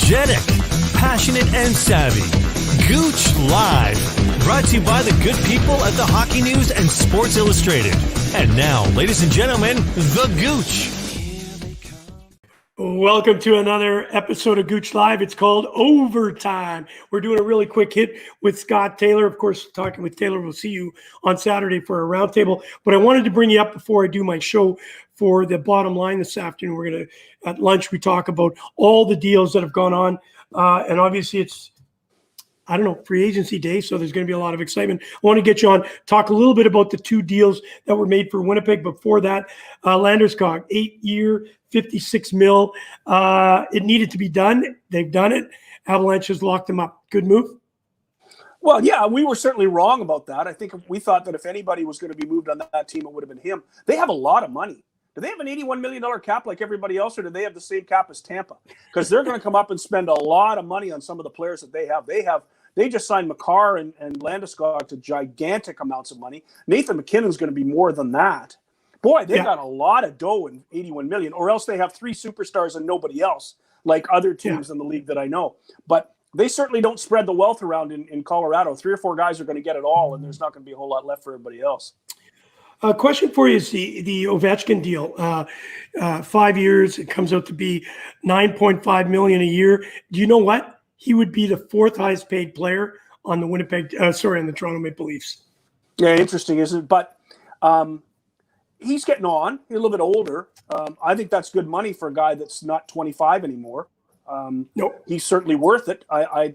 energetic, passionate, and savvy. Gouche Live, brought to you by the good people at the Hockey News and Sports Illustrated. And now, ladies and gentlemen, the Gouche. Welcome to another episode of Gouche Live. It's called Overtime. We're doing a really quick hit with Scott Taylor. Of course, talking with Taylor, we'll see you on Saturday for a roundtable. But I wanted to bring you up before I do my show for the bottom line this afternoon. We're going to, at lunch, we talk about all the deals that have gone on. And obviously it's, free agency day, so there's going to be a lot of excitement. I want to get you on, talk a little bit about the two deals that were made for Winnipeg. Before that, Landeskog, 8-year, $56 million. It needed to be done. They've done it. Avalanche has locked them up. Good move? Well, yeah, we were certainly wrong about that. I think we thought that if anybody was going to be moved on that team, it would have been him. They have a lot of money. Do they have an $81 million cap like everybody else, or do they have the same cap as Tampa? Because they're going to come up and spend a lot of money on some of the players that they have. They just signed McCarr and Landeskog to gigantic amounts of money. Nathan McKinnon's going to be more than that. Boy, they got a lot of dough in $81 million, or else they have three superstars and nobody else, like other teams in the league that I know. But they certainly don't spread the wealth around in Colorado. 3 or 4 guys are going to get it all, and there's not going to be a whole lot left for everybody else. A question for you is the Ovechkin deal. 5 years, it comes out to be $9.5 million a year. Do you know what? He would be the 4th highest paid player on the on the Toronto Maple Leafs. Yeah, interesting, isn't it? But he's getting on. He's a little bit older. I think that's good money for a guy that's not 25 anymore. Nope. He's certainly worth it. I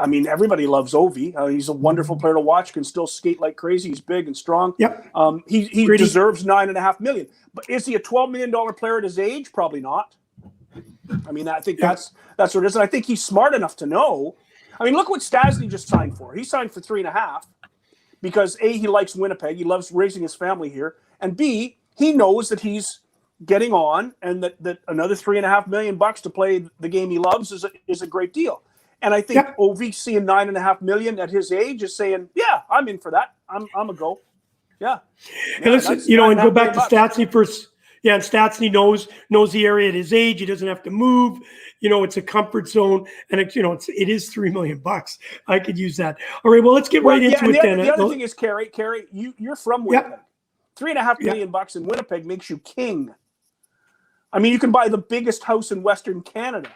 mean, everybody loves Ovi. He's a wonderful player to watch. Can still skate like crazy. He's big and strong. Yep. He deserves $9.5 million. But is he a $12 million player at his age? Probably not. I mean, I think that's what it is. And I think he's smart enough to know. I mean, look what Stastny just signed for. He signed for $3.5 because A, he likes Winnipeg. He loves raising his family here. And B, he knows that he's getting on and that another $3.5 million to play the game he loves is a great deal. And I think Ovi seeing $9.5 million at his age is saying, yeah, I'm in for that. I'm a go. Yeah. And listen, and go back to Stastny first. Yeah, and Stastny knows the area at his age. He doesn't have to move. It's a comfort zone, and it is $3 million. I could use that. All right, well, let's get right into it then. The other thing is, Carrie, you're from Winnipeg. $3.5 million in Winnipeg makes you king. I mean, you can buy the biggest house in Western Canada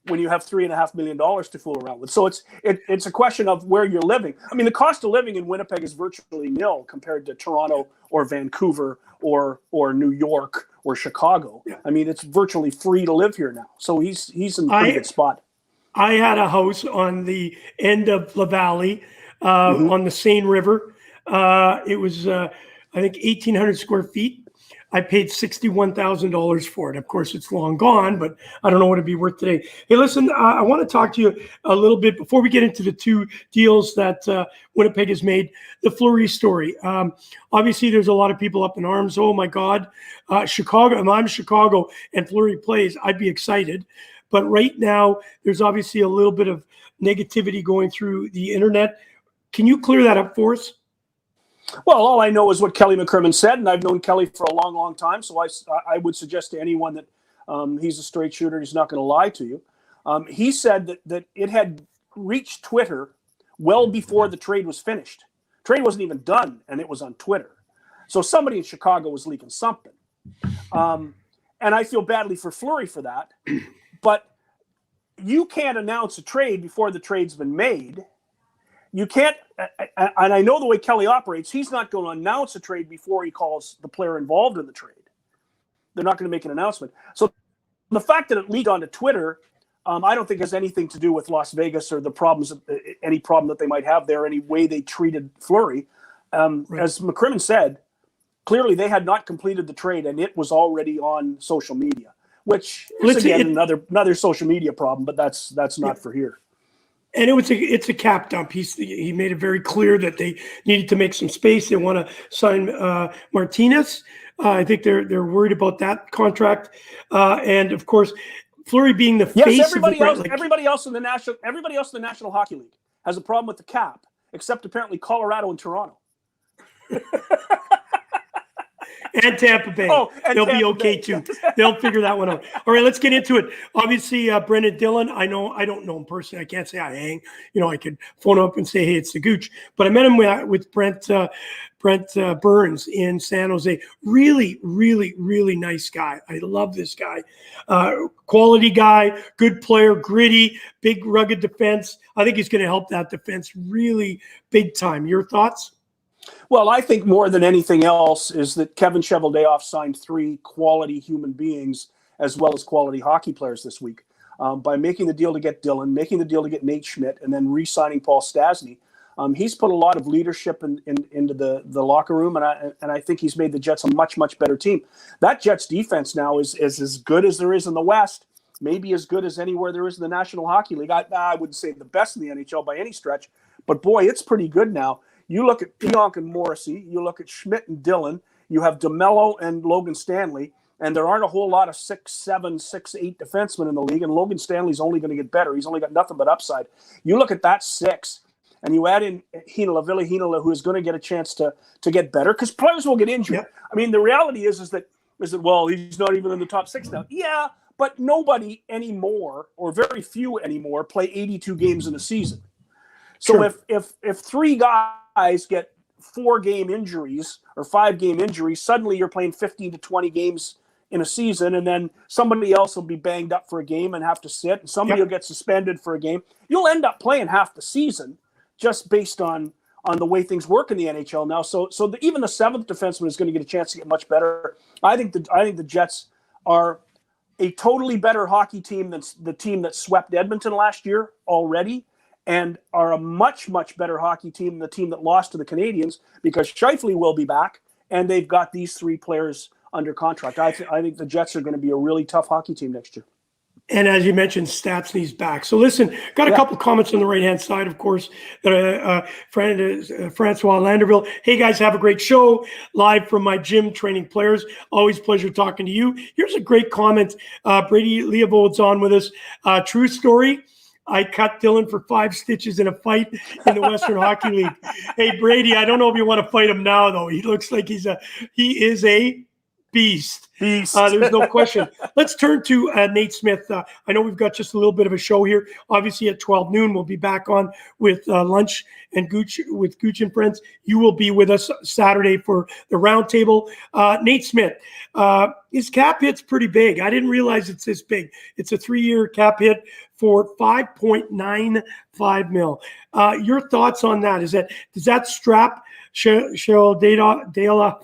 when you have $3.5 million to fool around with. So it's a question of where you're living. I mean, the cost of living in Winnipeg is virtually nil compared to Toronto or Vancouver or New York or Chicago. Yeah. I mean, it's virtually free to live here now. So he's in a pretty good spot. I had a house on the end of La Valley on the Seine River. It was, I think, 1,800 square feet. I paid $61,000 for it. Of course, it's long gone, but I don't know what it'd be worth today. Hey, listen, I want to talk to you a little bit before we get into the two deals that Winnipeg has made, the Fleury story. Obviously, there's a lot of people up in arms. Oh, my God. Chicago, if I'm Chicago and Fleury plays, I'd be excited. But right now, there's obviously a little bit of negativity going through the internet. Can you clear that up for us? Well, all I know is what Kelly McCrimmon said, and I've known Kelly for a long, long time. So I would suggest to anyone that he's a straight shooter. He's not going to lie to you. He said that it had reached Twitter well before the trade was finished. Trade wasn't even done, and it was on Twitter. So somebody in Chicago was leaking something. And I feel badly for Fleury for that. But you can't announce a trade before the trade's been made. You can't, and I know the way Kelly operates, he's not going to announce a trade before he calls the player involved in the trade. They're not going to make an announcement. So the fact that it leaked onto Twitter, I don't think has anything to do with Las Vegas or the problems, any problem that they might have there, any way they treated Fleury. Right. As McCrimmon said, clearly they had not completed the trade and it was already on social media, which is again another social media problem, but that's not for here. And it's a cap dump. He made it very clear that they needed to make some space. They want to sign Martinez. I think they're worried about that contract. And of course, Fleury being the face everybody of the everybody else in the National Hockey League has a problem with the cap, except apparently Colorado and Toronto. and Tampa Bay. Oh, and They'll be Tampa okay Bay. too. They'll figure that one out. All right, let's get into it. Obviously, Brenden Dillion, I don't know him personally. I can't say I hang. I could phone up and say, hey, it's the Gouche. But I met him with Brent Burns in San Jose. Really, really, really nice guy. I love this guy. Quality guy, good player, gritty, big rugged defense. I think he's going to help that defense really big time. Your thoughts? Well, I think more than anything else is that Kevin Cheveldayoff signed 3 quality human beings as well as quality hockey players this week. By making the deal to get Dillion, making the deal to get Nate Schmidt, and then re-signing Paul Stastny. He's put a lot of leadership into the locker room, and I think he's made the Jets a much, much better team. That Jets defense now is as good as there is in the West, maybe as good as anywhere there is in the National Hockey League. I wouldn't say the best in the NHL by any stretch, but boy, it's pretty good now. You look at Pionk and Morrissey, you look at Schmidt and Dillion, you have DeMello and Logan Stanley, and there aren't a whole lot of 6'7", 6'8" defensemen in the league, and Logan Stanley's only going to get better. He's only got nothing but upside. You look at that 6, and you add in Ville Heinola, who is going to get a chance to get better, because players will get injured. Yep. I mean, the reality is that well, he's not even in the top 6 now. Yeah, but nobody anymore, or very few anymore, play 82 games in a season. So True. if 3 guys get 4-game injuries or 5-game injuries, suddenly you're playing 15 to 20 games in a season, and then somebody else will be banged up for a game and have to sit, and somebody will get suspended for a game. You'll end up playing half the season just based on the way things work in the NHL now. So even the 7th defenseman is going to get a chance to get much better. I think the Jets are a totally better hockey team than the team that swept Edmonton last year already, and are a much, much better hockey team than the team that lost to the Canadians, because Scheifele will be back, and they've got these 3 players under contract. I think the Jets are going to be a really tough hockey team next year. And as you mentioned, Stastny's back. So listen, got a couple comments on the right-hand side, of course, that Francois Landerville. Hey, guys, have a great show. Live from my gym training players. Always pleasure talking to you. Here's a great comment. Brady Leopold's on with us. True story. I cut Dillion for 5 stitches in a fight in the Western Hockey League. Hey, Brady, I don't know if you want to fight him now, though. He looks like he is a beast. There's no question. Let's turn to Nate Smith. I know we've got just a little bit of a show here. Obviously, at 12 noon, we'll be back on with lunch and Gouche and friends. You will be with us Saturday for the roundtable. Nate Smith, his cap hit's pretty big. I didn't realize it's this big. It's a 3-year cap hit for $5.95 million. Your thoughts on that? Does that strap Cheryl Dale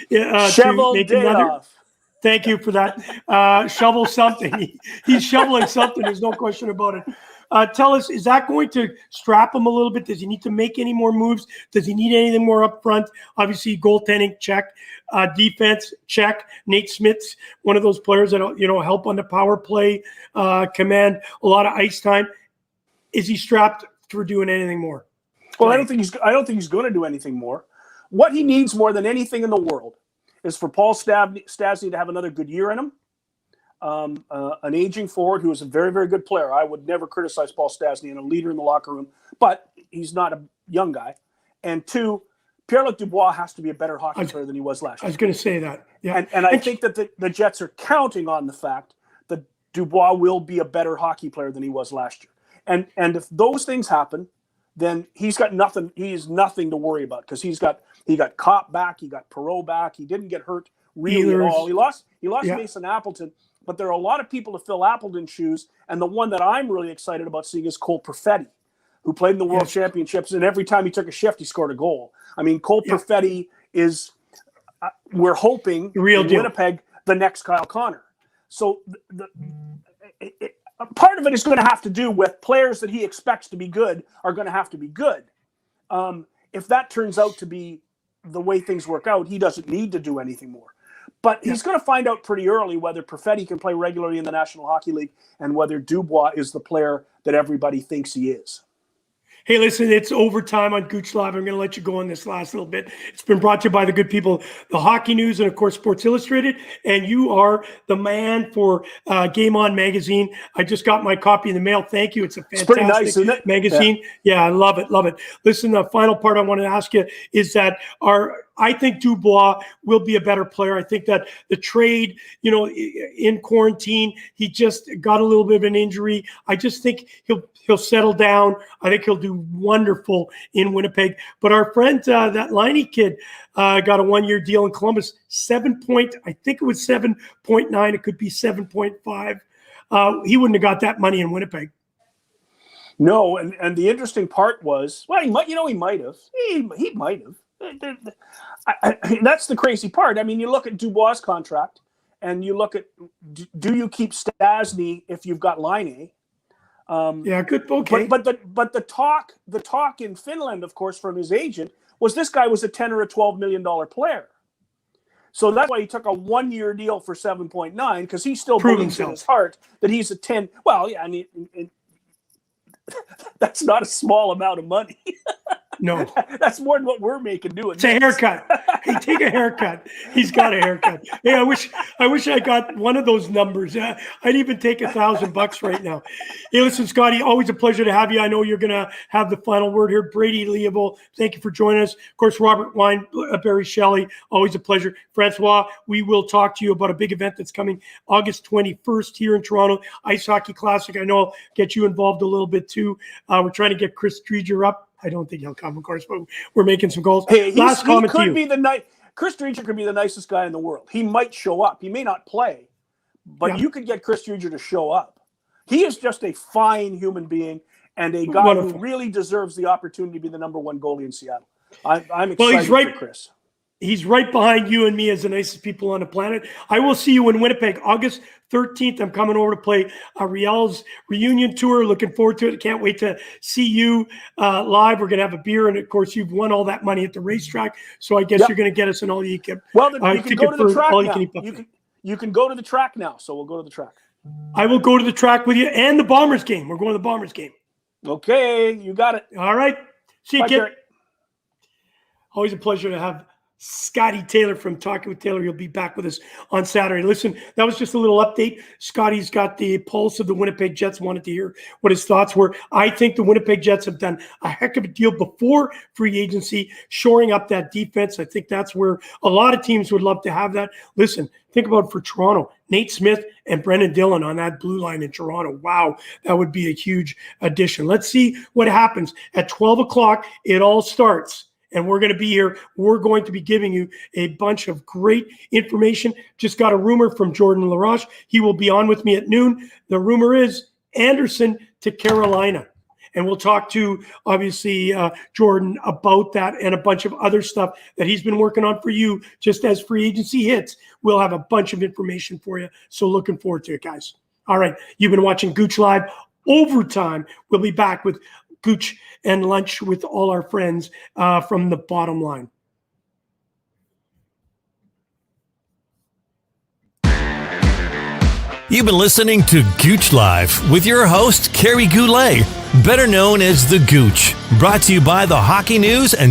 to make another? Thank you for that. Shovel something. He's shoveling something. There's no question about it. Tell us, is that going to strap him a little bit? Does he need to make any more moves? Does he need anything more up front? Obviously, goaltending, check. Defense, check. Nate Smith's one of those players that help on the power play, command a lot of ice time. Is he strapped for doing anything more? Well, I don't think he's going to do anything more. What he needs more than anything in the world is for Paul Stastny to have another good year in him. An aging forward who is a very, very good player. I would never criticize Paul Stastny and a leader in the locker room, but he's not a young guy. And 2, Pierre-Luc Dubois has to be a better hockey player than he was last year. I was going to say that. Yeah. And I think that the Jets are counting on the fact that Dubois will be a better hockey player than he was last year. And if those things happen, then he's got nothing. He has nothing to worry about, because he got Kopp back, he got Perreault back. He didn't get hurt really at all. He lost Mason Appleton, but there are a lot of people to fill Appleton's shoes. And the one that I'm really excited about seeing is Cole Perfetti, who played in the World Championships, and every time he took a shift, he scored a goal. I mean, Cole Perfetti is, we're hoping, real in deal. Winnipeg, the next Kyle Connor. So part of it is going to have to do with players that he expects to be good are going to have to be good. If that turns out to be the way things work out, he doesn't need to do anything more. But he's going to find out pretty early whether Perfetti can play regularly in the National Hockey League and whether Dubois is the player that everybody thinks he is. Hey, listen, it's overtime on Gouche Live. I'm going to let you go on this last little bit. It's been brought to you by the good people, the Hockey News, and, of course, Sports Illustrated. And you are the man for Game On magazine. I just got my copy in the mail. Thank you. It's a fantastic pretty nice, isn't it? magazine. Yeah, I love it. Love it. Listen, the final part I want to ask you is that I think Dubois will be a better player. I think that the trade, in quarantine, he just got a little bit of an injury. I just think he'll settle down. I think he'll do wonderful in Winnipeg. But our friend, that Liney kid, got a 1-year deal in Columbus. I think it was 7.9. It could be 7.5. He wouldn't have got that money in Winnipeg. No, and the interesting part was, well, he might have. He might have. That's the crazy part. I mean, you look at Dubois' contract, and you look at, do you keep Stastny if you've got Laine? Yeah, good. Okay, but the talk in Finland, of course, from his agent was this guy was a $10 or a $12 million player. So that's why he took a 1-year deal for 7.9, because he still believes in his heart that he's a 10. Well, yeah, and that's not a small amount of money. No. That's more than what we're making doing. It's a haircut. Hey, take a haircut. He's got a haircut. Hey, I wish I got one of those numbers. I'd even take $1,000 right now. Hey, listen, Scotty, always a pleasure to have you. I know you're going to have the final word here. Brady Leable, thank you for joining us. Of course, Robert Barry Shelley, always a pleasure. Francois, we will talk to you about a big event that's coming August 21st here in Toronto, Ice Hockey Classic. I know I'll get you involved a little bit too. We're trying to get Chris Dreger up. I don't think he'll come, of course, but we're making some goals. Hey, Last comment to you. Chris Dreger could be the nicest guy in the world. He might show up. He may not play, but you could get Chris Dreger to show up. He is just a fine human being and a guy who really deserves the opportunity to be the number 1 goalie in Seattle. I'm excited for Chris. He's right behind you and me as the nicest people on the planet. I will see you in Winnipeg, August 13th. I'm coming over to play Riel's reunion tour. Looking forward to it. Can't wait to see you live. We're going to have a beer. And, of course, you've won all that money at the racetrack. So I guess you're going to get us an all-you-can. Well, you can go to the track now. You can go to the track now. So we'll go to the track. I will go to the track with you and the Bombers game. We're going to the Bombers game. Okay. You got it. All right. See you, kid. Jerry. Always a pleasure to have Scotty Taylor from Talking with Taylor. He'll be back with us on Saturday. Listen, that was just a little update. Scotty's got the pulse of the Winnipeg Jets. Wanted to hear what his thoughts were. I think the Winnipeg Jets have done a heck of a deal before free agency, shoring up that defense. I think that's where a lot of teams would love to have that. Listen, think about it for Toronto. Nate Schmidt and Brenden Dillion on that blue line in Toronto. Wow, that would be a huge addition. Let's see what happens. At 12 o'clock, it all starts. And we're going to be here. We're going to be giving you a bunch of great information. Just got a rumor from Jordan LaRoche. He will be on with me at noon. The rumor is Anderson to Carolina. And we'll talk to, obviously, Jordan about that and a bunch of other stuff that he's been working on for you. Just as free agency hits, we'll have a bunch of information for you. So looking forward to it, guys. All right. You've been watching Gouche Live. Overtime. We'll be back with Gouche and lunch with all our friends from the bottom line. You've been listening to Gouche Live with your host, Kerry Goulet, better known as The Gouche, brought to you by the Hockey News and